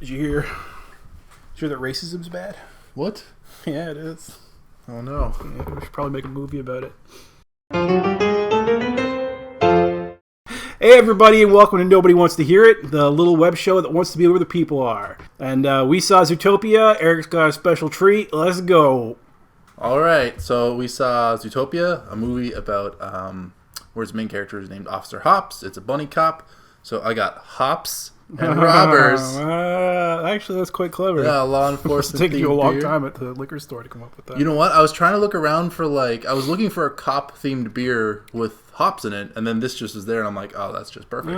Did you hear? Sure that racism's bad? What? Yeah, it is. Oh no. Yeah, we should probably make a movie about it. Hey everybody, and welcome to Nobody Wants to Hear It, the little web show that wants to be where the people are. And we saw Zootopia. Eric's got a special treat. Let's go. Alright, so we saw Zootopia, a movie about where its main character is named Officer Hops. It's a bunny cop. So I got Hops and robbers. Actually, that's quite clever. Yeah, law enforcement. It's taking you a long time at the liquor store to come up with that. You know what? I was trying to look around for I was looking for a cop-themed beer with hops in it, and then this just was there, and I'm like, oh, that's just perfect.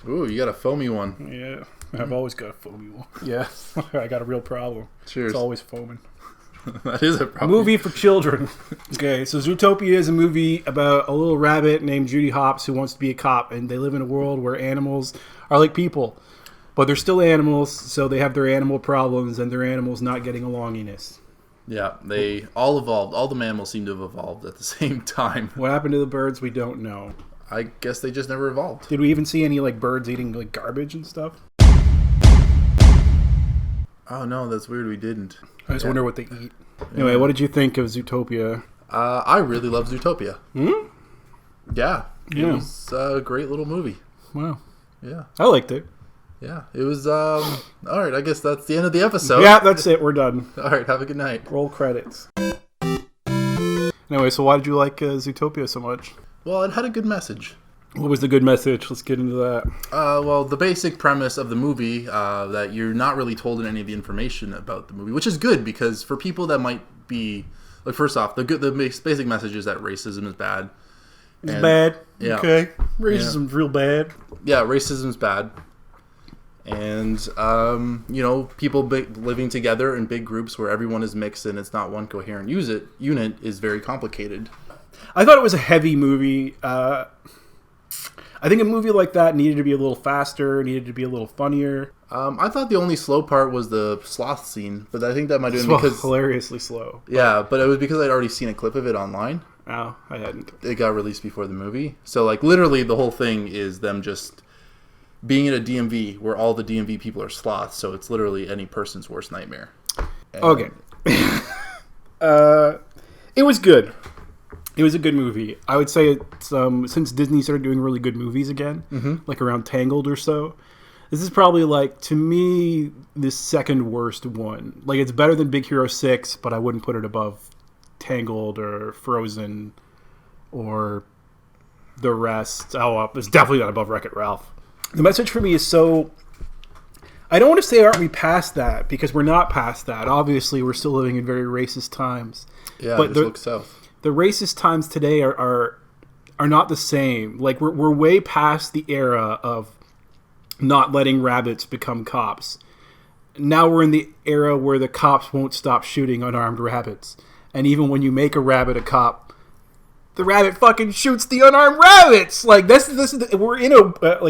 Ooh, you got a foamy one. Yeah, I've always got a foamy one. Yeah, I got a real problem. Cheers. It's always foaming. That is a problem. Movie for children. Okay, so Zootopia is a movie about a little rabbit named Judy Hopps who wants to be a cop, and they live in a world where animals are like people, but they're still animals, so they have their animal problems and their animals not getting alonginess. Yeah, they all evolved. All the mammals seem to have evolved at the same time. What happened to the birds, we don't know. I guess they just never evolved. Did we even see any birds eating garbage and stuff? Oh no, that's weird. We didn't. I just wonder what they eat. Anyway, what did you think of Zootopia? I really love Zootopia. Hmm? Yeah. It was a great little movie. Wow. Yeah. I liked it. Yeah. It was, alright, I guess that's the end of the episode. Yeah, that's it. We're done. Alright, have a good night. Roll credits. Anyway, so why did you like Zootopia so much? Well, it had a good message. What was the good message? Let's get into that. Well, the basic premise of the movie, that you're not really told in any of the information about the movie, which is good because for people that might be, first off, the basic message is that racism is bad. It's bad. Yeah. Okay. Racism's real bad. Yeah, racism's bad. And, people living together in big groups where everyone is mixed and it's not one coherent unit is very complicated. I thought it was a heavy movie. I think a movie like that needed to be a little faster, needed to be a little funnier. I thought the only slow part was the sloth scene, but I think that might have been because... hilariously slow. Yeah, but it was because I'd already seen a clip of it online. Oh, I hadn't. It got released before the movie. So, literally the whole thing is them just being in a DMV where all the DMV people are sloths, so it's literally any person's worst nightmare. And... Okay. It was good. It was a good movie. I would say it's, since Disney started doing really good movies again, like around Tangled or so, this is probably, to me, the second worst one. It's better than Big Hero 6, but I wouldn't put it above Tangled or Frozen or the rest. Oh, it's definitely not above Wreck-It Ralph. The message for me is so... I don't want to say aren't we past that, because we're not past that. Obviously, we're still living in very racist times. Yeah, but look south. The racist times today are not the same. We're way past the era of not letting rabbits become cops. Now we're in the era where the cops won't stop shooting unarmed rabbits. And even when you make a rabbit a cop, the rabbit fucking shoots the unarmed rabbits. We're in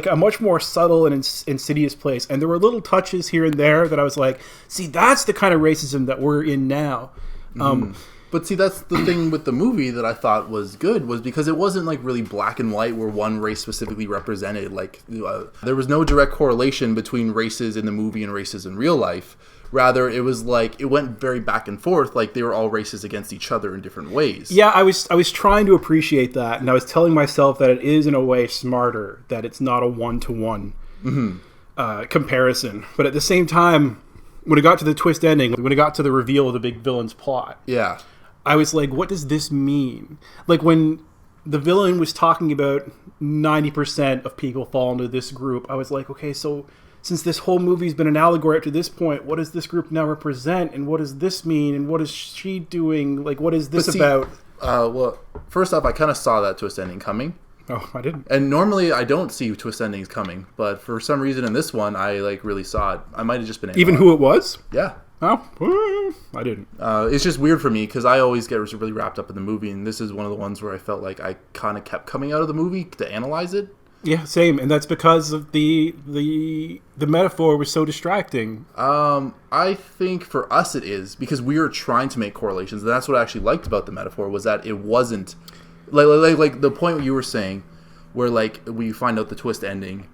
a much more subtle and insidious place. And there were little touches here and there that I was like, see, that's the kind of racism that we're in now. But see, that's the thing with the movie that I thought was good, was because it wasn't really black and white where one race specifically represented. There was no direct correlation between races in the movie and races in real life. Rather, it was it went very back and forth, they were all races against each other in different ways. Yeah, I was trying to appreciate that, and I was telling myself that it is in a way smarter, that it's not a one-to-one comparison. But at the same time, when it got to the twist ending, when it got to the reveal of the big villain's plot, yeah, I was like, what does this mean? When the villain was talking about 90% of people fall into this group, I was like, okay, so since this whole movie's been an allegory up to this point, what does this group now represent? And what does this mean? And what is she doing? What is this about? Well, first off, I kind of saw that twist ending coming. Oh, I didn't. And normally I don't see twist endings coming, but for some reason in this one, I really saw it. I might have just been even who it was. Yeah. Oh, I didn't. It's just weird for me because I always get really wrapped up in the movie, and this is one of the ones where I felt like I kind of kept coming out of the movie to analyze it. Yeah, same, and that's because of the metaphor was so distracting. I think for us it is because we were trying to make correlations, and that's what I actually liked about the metaphor was that it wasn't like the point you were saying, where we find out the twist ending.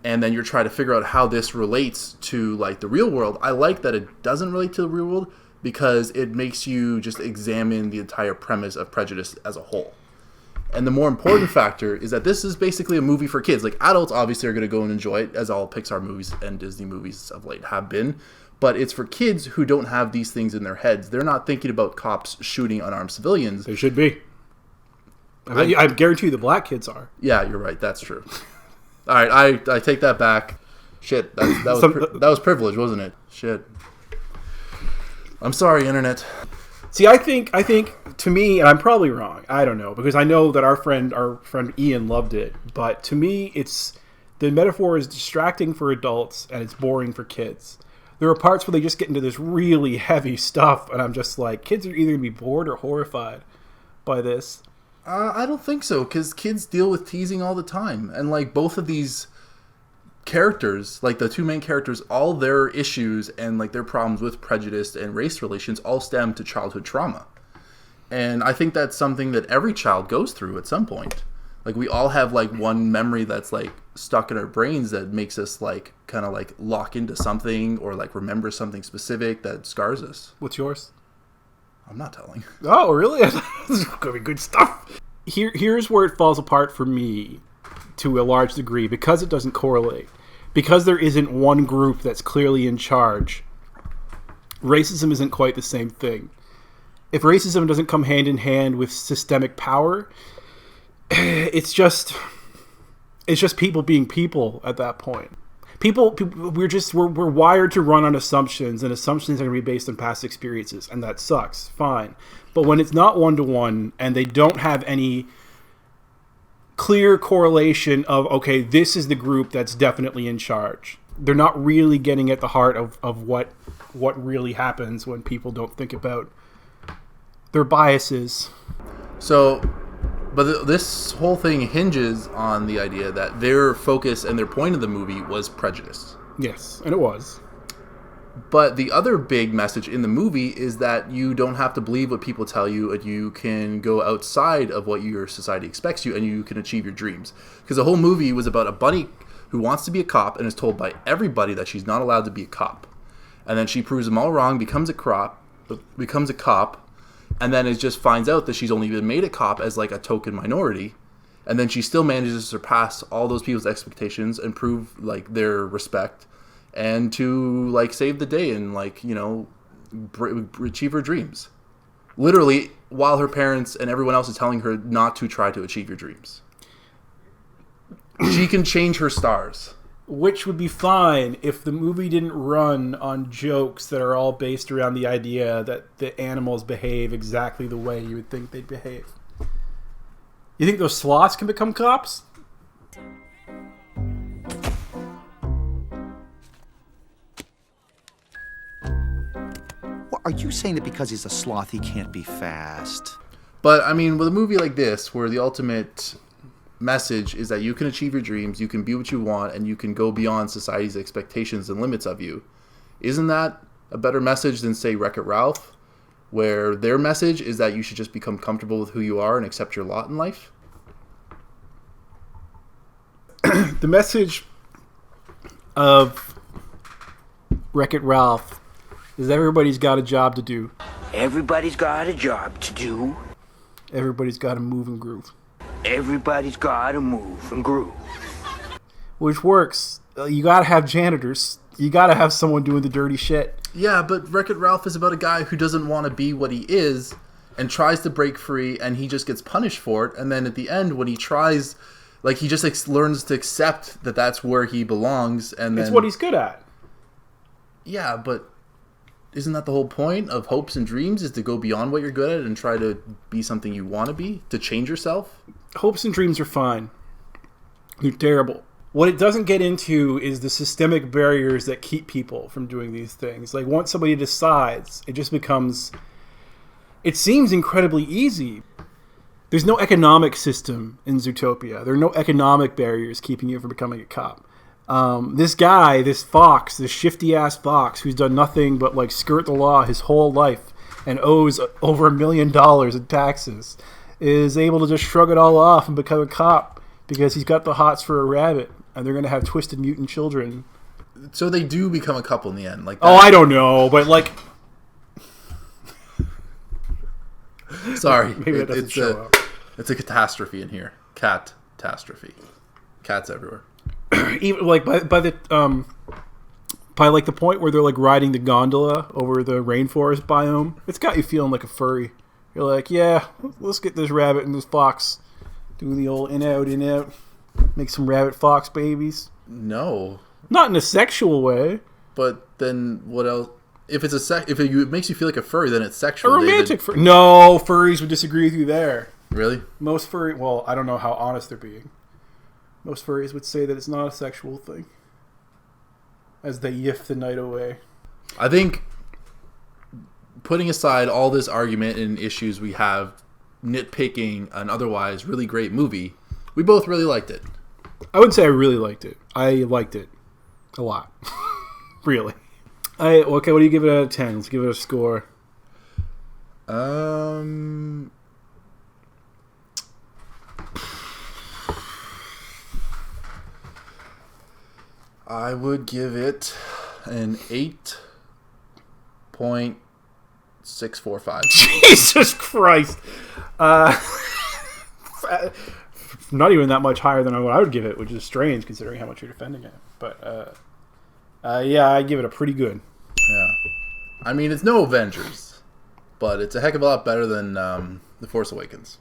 and then you're trying to figure out how this relates to like the real world. I like that it doesn't relate to the real world because it makes you just examine the entire premise of Prejudice as a whole. And the more important factor is that this is basically a movie for kids. Like, adults obviously are going to go and enjoy it, as all Pixar movies and Disney movies of late have been. But it's for kids who don't have these things in their heads. They're not thinking about cops shooting unarmed civilians. They should be. I guarantee you the black kids are. Yeah, you're right. That's true. All right, I take that back. Shit, that was privilege, wasn't it? Shit. I'm sorry, Internet. See, I think to me, and I'm probably wrong. I don't know, because I know that our friend Ian loved it. But to me, the metaphor is distracting for adults and it's boring for kids. There are parts where they just get into this really heavy stuff, and I'm just like, kids are either going to be bored or horrified by this. I don't think so, because kids deal with teasing all the time. And like both of these characters, like the two main characters, all their issues and like their problems with prejudice and race relations all stem to childhood trauma. And I think that's something that every child goes through at some point. Like we all have like one memory that's like stuck in our brains that makes us like kind of like lock into something or like remember something specific that scars us. What's yours? I'm not telling. Oh, really? This is going to be good stuff. Here's where it falls apart for me to a large degree, because it doesn't correlate. Because there isn't one group that's clearly in charge, racism isn't quite the same thing. If racism doesn't come hand in hand with systemic power, it's just people being people at that point. People we're wired to run on assumptions, and assumptions are going to be based on past experiences, and that sucks. Fine. But when it's not one-to-one and they don't have any clear correlation of, okay, this is the group that's definitely in charge, they're not really getting at the heart of what really happens when people don't think about their biases. So, but this whole thing hinges on the idea that their focus and their point of the movie was prejudice. Yes, and it was. But the other big message in the movie is that you don't have to believe what people tell you, and you can go outside of what your society expects you, and you can achieve your dreams. Because the whole movie was about a bunny who wants to be a cop and is told by everybody that she's not allowed to be a cop. And then she proves them all wrong, becomes a cop, and then it just finds out that she's only been made a cop as like a token minority. And then she still manages to surpass all those people's expectations and prove like their respect, and to like save the day and like, you know, achieve her dreams. Literally, while her parents and everyone else is telling her not to try to achieve your dreams. She can change her stars. Which would be fine if the movie didn't run on jokes that are all based around the idea that the animals behave exactly the way you would think they'd behave. You think those sloths can become cops? Well, are you saying that because he's a sloth he can't be fast? But, I mean, with a movie like this, where the ultimate message is that you can achieve your dreams, you can be what you want, and you can go beyond society's expectations and limits of you, isn't that a better message than, say, Wreck-It Ralph, where their message is that you should just become comfortable with who you are and accept your lot in life? The message of Wreck-It Ralph is everybody's got a job to do. Everybody's got a job to do. Everybody's got to move and groove. Everybody's got to move and groove. Which works. You got to have janitors. You got to have someone doing the dirty shit. Yeah, but Wreck-It Ralph is about a guy who doesn't want to be what he is and tries to break free, and he just gets punished for it. And then at the end, when he tries, like, he just learns to accept that that's where he belongs. And then, it's what he's good at. Yeah, but isn't that the whole point of hopes and dreams, is to go beyond what you're good at and try to be something you want to be, to change yourself? Hopes and dreams are fine. They're terrible. What it doesn't get into is the systemic barriers that keep people from doing these things. Like, once somebody decides, it just becomes... It seems incredibly easy. There's no economic system in Zootopia. There are no economic barriers keeping you from becoming a cop. This guy, this fox, this shifty-ass fox who's done nothing but, like, skirt the law his whole life and owes over $1 million in taxes, is able to just shrug it all off and become a cop because he's got the hots for a rabbit. and they're gonna have twisted mutant children. So they do become a couple in the end, like. Oh, I don't know, but like. Sorry, Maybe that doesn't show up. It's a catastrophe in here. Catastrophe. Cats everywhere. Even like by the point where they're like riding the gondola over the rainforest biome, it's got you feeling like a furry. You're like, yeah, let's get this rabbit and this fox doing the old in out, make some rabbit fox babies. No, not in a sexual way. But then what else? If it's if it makes you feel like a furry, then it's sexual. A romantic furry. No, furries would disagree with you there. Really? Most furry. Well, I don't know how honest they're being. Most furries would say that it's not a sexual thing, as they yiff the night away. I think, putting aside all this argument and issues we have, nitpicking an otherwise really great movie, we both really liked it. I wouldn't say I really liked it. I liked it a lot. Really. Okay, what do you give it out of 10? Let's give it a score. I would give it an 8.645. Jesus Christ. Not even that much higher than what I would give it, which is strange considering how much you're defending it. But, yeah, I give it a pretty good. Yeah. I mean, it's no Avengers, but it's a heck of a lot better than The Force Awakens.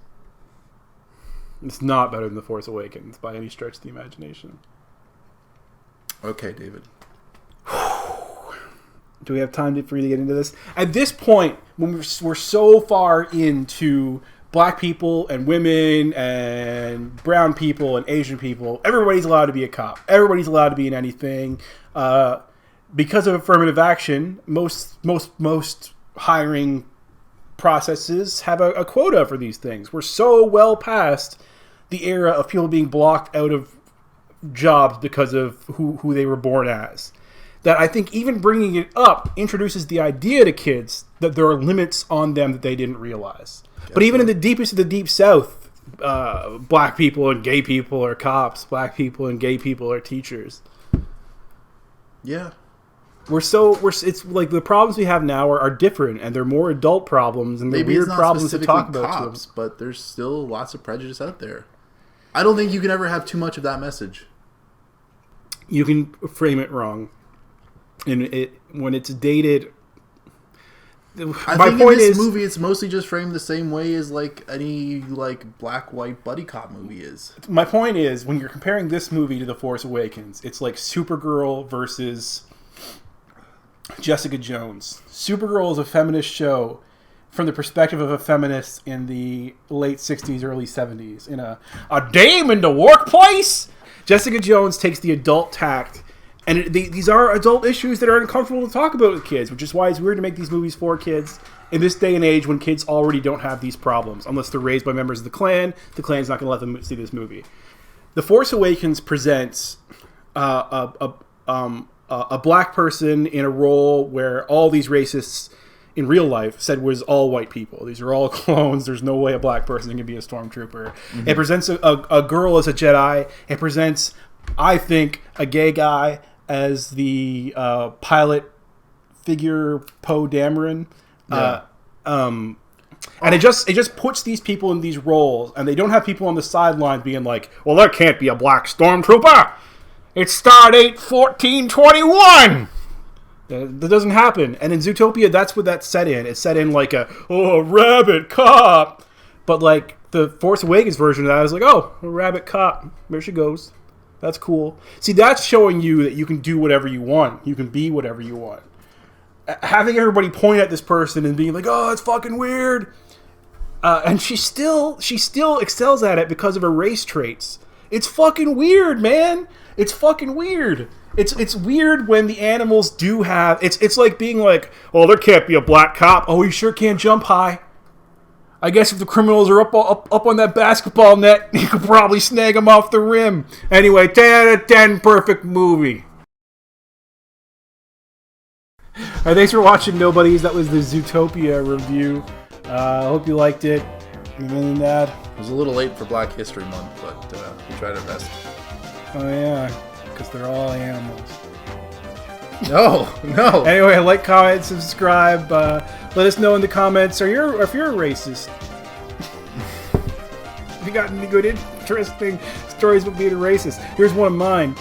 It's not better than The Force Awakens by any stretch of the imagination. Okay, David. Do we have time for you to get into this? At this point, when we're so far into black people and women and brown people and Asian people, everybody's allowed to be a cop. Everybody's allowed to be in anything. Because of affirmative action, most hiring processes have a quota for these things. We're so well past the era of people being blocked out of jobs because of who they were born as, that I think even bringing it up introduces the idea to kids that there are limits on them that they didn't realize. But even in the deepest of the deep south, black people and gay people are cops. Black people and gay people are teachers. Yeah. It's like the problems we have now are different, and they're more adult problems, and they're weird problems to talk about. Cops, but there's still lots of prejudice out there. I don't think you can ever have too much of that message. You can frame it wrong, and when it's dated. I think in this movie, it's mostly just framed the same way as like any like black-white buddy cop movie is. My point is, when you're comparing this movie to The Force Awakens, it's like Supergirl versus Jessica Jones. Supergirl is a feminist show from the perspective of a feminist in the late 60s, early 70s. In a dame in the workplace? Jessica Jones takes the adult tact, and these are adult issues that are uncomfortable to talk about with kids, which is why it's weird to make these movies for kids in this day and age when kids already don't have these problems. Unless they're raised by members of the Klan's not going to let them see this movie. The Force Awakens presents a black person in a role where all these racists in real life said was all white people. These are all clones. There's no way a black person can be a stormtrooper. Mm-hmm. It presents a girl as a Jedi. It presents, I think, a gay guy as the pilot figure, Poe Dameron. Yeah. And it just puts these people in these roles, and they don't have people on the sideline being like, well, there can't be a black stormtrooper. It's Stardate 1421. That doesn't happen. And in Zootopia, that's what that's set in. It's set in like a rabbit cop. But like the Force Awakens version of that, I was like, oh, a rabbit cop. There she goes. That's cool. See, that's showing you that you can do whatever you want. You can be whatever you want. Having everybody point at this person and being like, oh, it's fucking weird. And she still excels at it because of her race traits. It's fucking weird, man. It's fucking weird. It's weird when the animals do have... It's like being like, oh, there can't be a black cop. Oh, he sure can't jump high. I guess if the criminals are up on that basketball net, you could probably snag them off the rim. Anyway, 10 out of 10, perfect movie. Thanks for watching, Nobodies. That was the Zootopia review. I hope you liked it. Other than that... It was a little late for Black History Month, but we tried our best. Oh, yeah. because they're all animals. No. Anyway, like, comment, subscribe. Let us know in the comments if you're a racist. If you got any good, interesting stories about being a racist. Here's one of mine.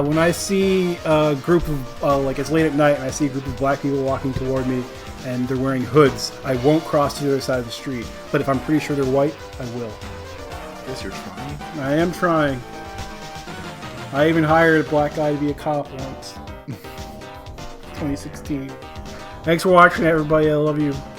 When I see a group of, like, it's late at night and I see a group of black people walking toward me and they're wearing hoods, I won't cross to the other side of the street. But if I'm pretty sure they're white, I will. I guess you're trying. I am trying. I even hired a black guy to be a cop once. 2016. Thanks for watching, everybody. I love you.